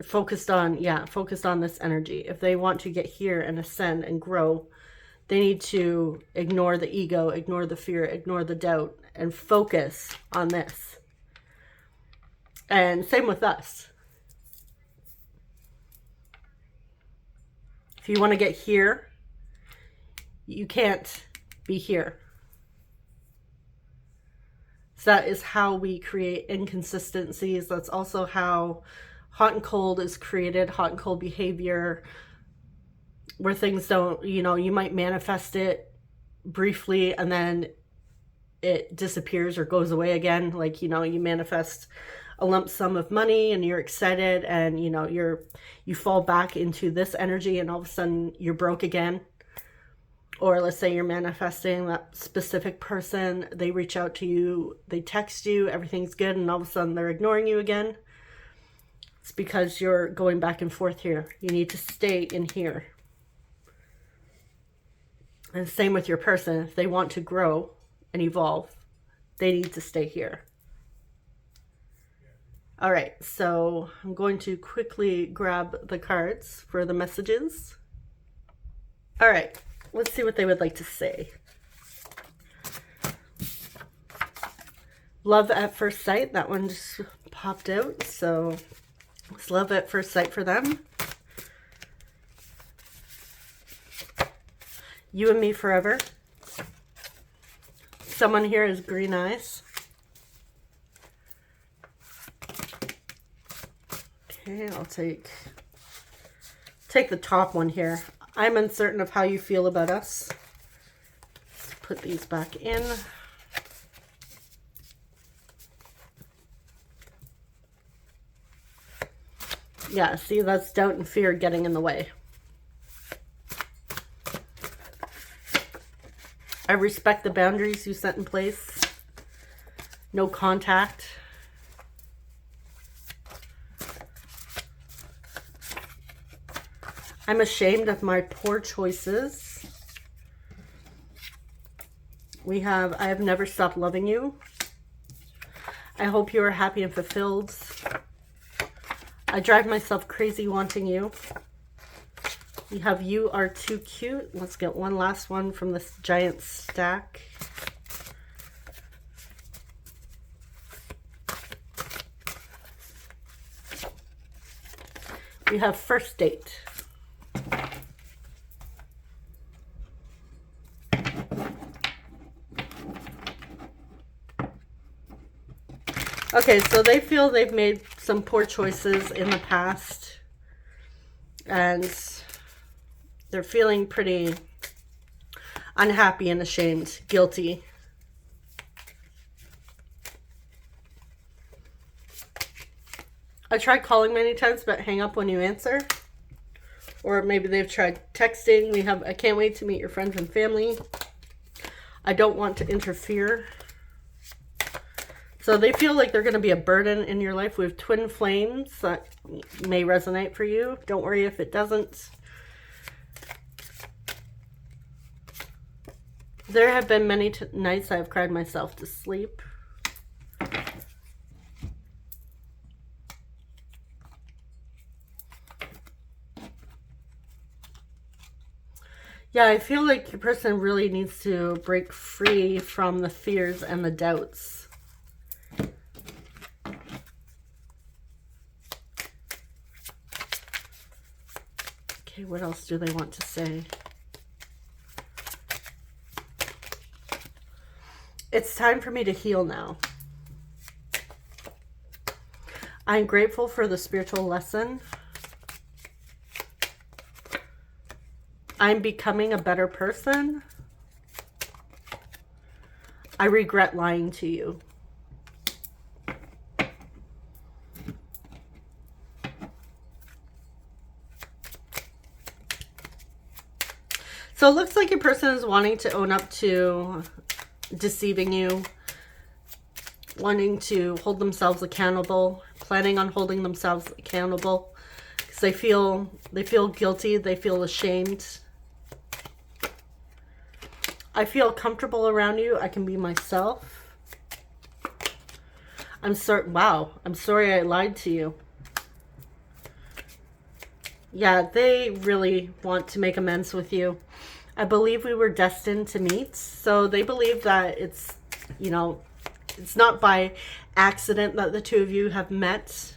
A: focused on this energy. If they want to get here and ascend and grow, they need to ignore the ego, ignore the fear, ignore the doubt, and focus on this. And same with us. If you want to get here, you can't be here. So that is how we create inconsistencies. That's also how hot and cold is created, hot and cold behavior, where things don't, you might manifest it briefly and then it disappears or goes away again. Like, you manifest a lump sum of money and you're excited and, you fall back into this energy and all of a sudden you're broke again. Or let's say you're manifesting that specific person, they reach out to you, they text you, everything's good, and all of a sudden they're ignoring you again. It's because you're going back and forth here. You need to stay in here. And same with your person. If they want to grow and evolve, they need to stay here. All right, so I'm going to quickly grab the cards for the messages. All right, let's see what they would like to say. Love at first sight. That one just popped out. So it's love at first sight for them. You and me forever. Someone here has green eyes. Okay, I'll take the top one here. I'm uncertain of how you feel about us. Let's put these back in. Yeah, see, that's doubt and fear getting in the way. I respect the boundaries you set in place. No contact. I'm ashamed of my poor choices. We have, I have never stopped loving you. I hope you are happy and fulfilled. I drive myself crazy wanting you. We have you are too cute. Let's get one last one from this giant stack. We have first date. Okay, so they feel they've made some poor choices in the past, and they're feeling pretty unhappy and ashamed, guilty. I tried calling many times, but hang up when you answer. Or maybe they've tried texting. We have, I can't wait to meet your friends and family. I don't want to interfere. So they feel like they're going to be a burden in your life. We have twin flames that may resonate for you. Don't worry if it doesn't. There have been many nights I've cried myself to sleep. Yeah, I feel like your person really needs to break free from the fears and the doubts. Okay, what else do they want to say? It's time for me to heal now. I'm grateful for the spiritual lesson. I'm becoming a better person. I regret lying to you. So it looks like your person is wanting to own up to deceiving you, wanting to hold themselves accountable, planning on holding themselves accountable, because they feel guilty, they feel ashamed. I feel comfortable around you. I can be myself. I'm sorry. Wow, I'm sorry I lied to you. Yeah, they really want to make amends with you. I believe we were destined to meet. So they believe that it's, you know, it's not by accident that the two of you have met.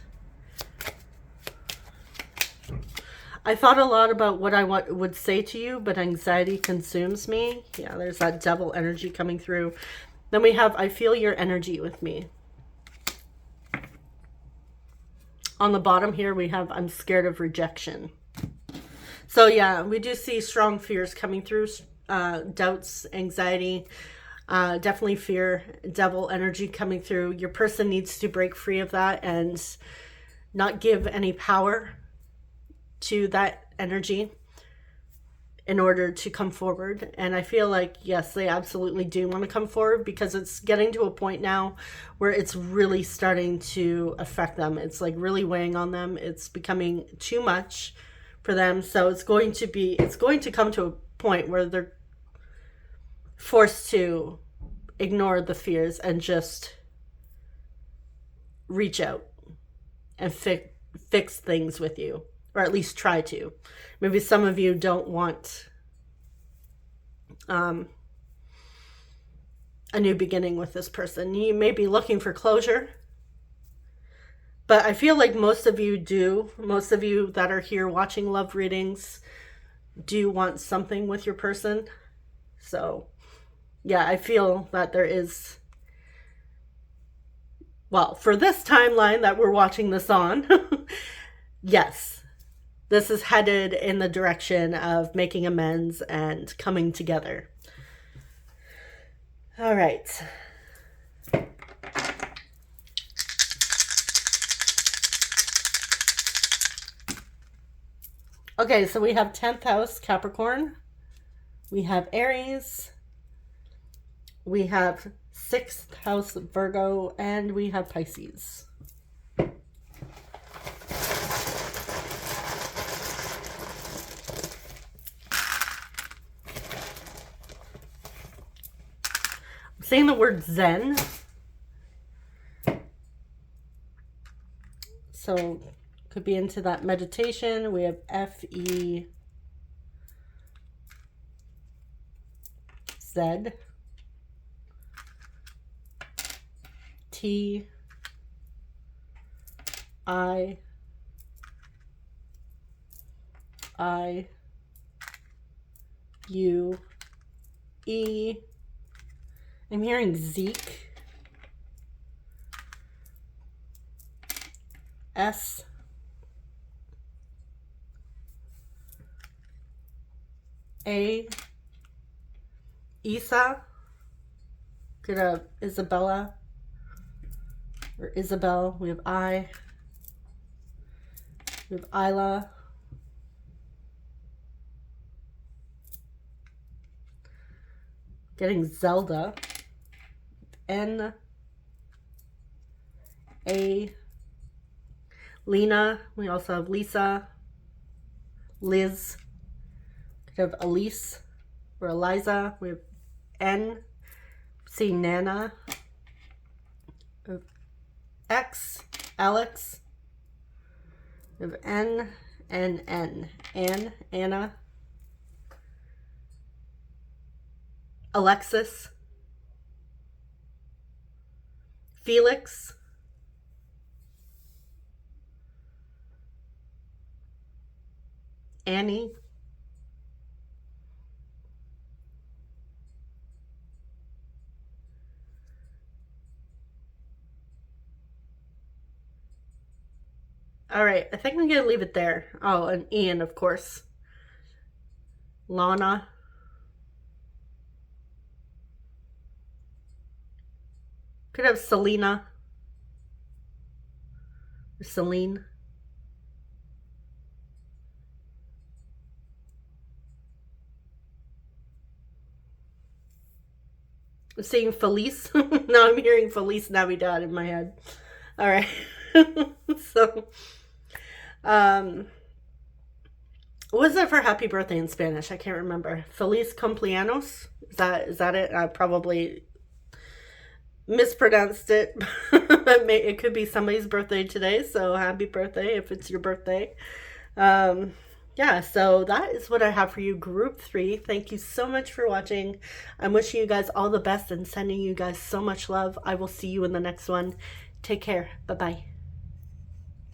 A: I thought a lot about what I would say to you, but anxiety consumes me. Yeah, there's that devil energy coming through. Then we have, I feel your energy with me. On the bottom here, we have, I'm scared of rejection. So yeah, we do see strong fears coming through, doubts, anxiety, definitely fear, devil energy coming through. Your person needs to break free of that and not give any power to that energy in order to come forward. And I feel like, yes, they absolutely do want to come forward, because it's getting to a point now where it's really starting to affect them. It's like really weighing on them. It's becoming too much for them. So it's going to come to a point where they're forced to ignore the fears and just reach out and fix things with you, or at least try to. Maybe some of you don't want a new beginning with this person. You may be looking for closure, but I feel like most of you do. Most of you that are here watching love readings do want something with your person. So yeah, I feel that there is, well, for this timeline that we're watching this on, yes, this is headed in the direction of making amends and coming together. All right. Okay, so we have 10th house Capricorn. We have Aries. We have 6th house Virgo, and we have Pisces. I'm saying the word Zen. So could be into that meditation. We have FEZ. TIUE. I'm hearing Zeke. S. A. Isa. Could have Isabella or Isabel. We have I. We have Isla. Getting Zelda. N. A. Lena. We also have Lisa. Liz. Could have Elise or Eliza. We have N. See Nana. X. Alex. We have N. Anne. Anna. Alexis. Felix. Annie. All right, I think I'm going to leave it there. Oh, and Ian, of course. Lana. Could have Selena. Or Celine. I'm saying Felice. Now I'm hearing Feliz Navidad in my head. All right. So, what was that for happy birthday in Spanish? I can't remember. Feliz cumpleaños? Is that it? I probably mispronounced it. It could be somebody's birthday today, so happy birthday if it's your birthday. Yeah, so that is what I have for you, group 3. Thank you so much for watching. I'm wishing you guys all the best and sending you guys so much love. I will see you in the next one. Take care. Bye-bye.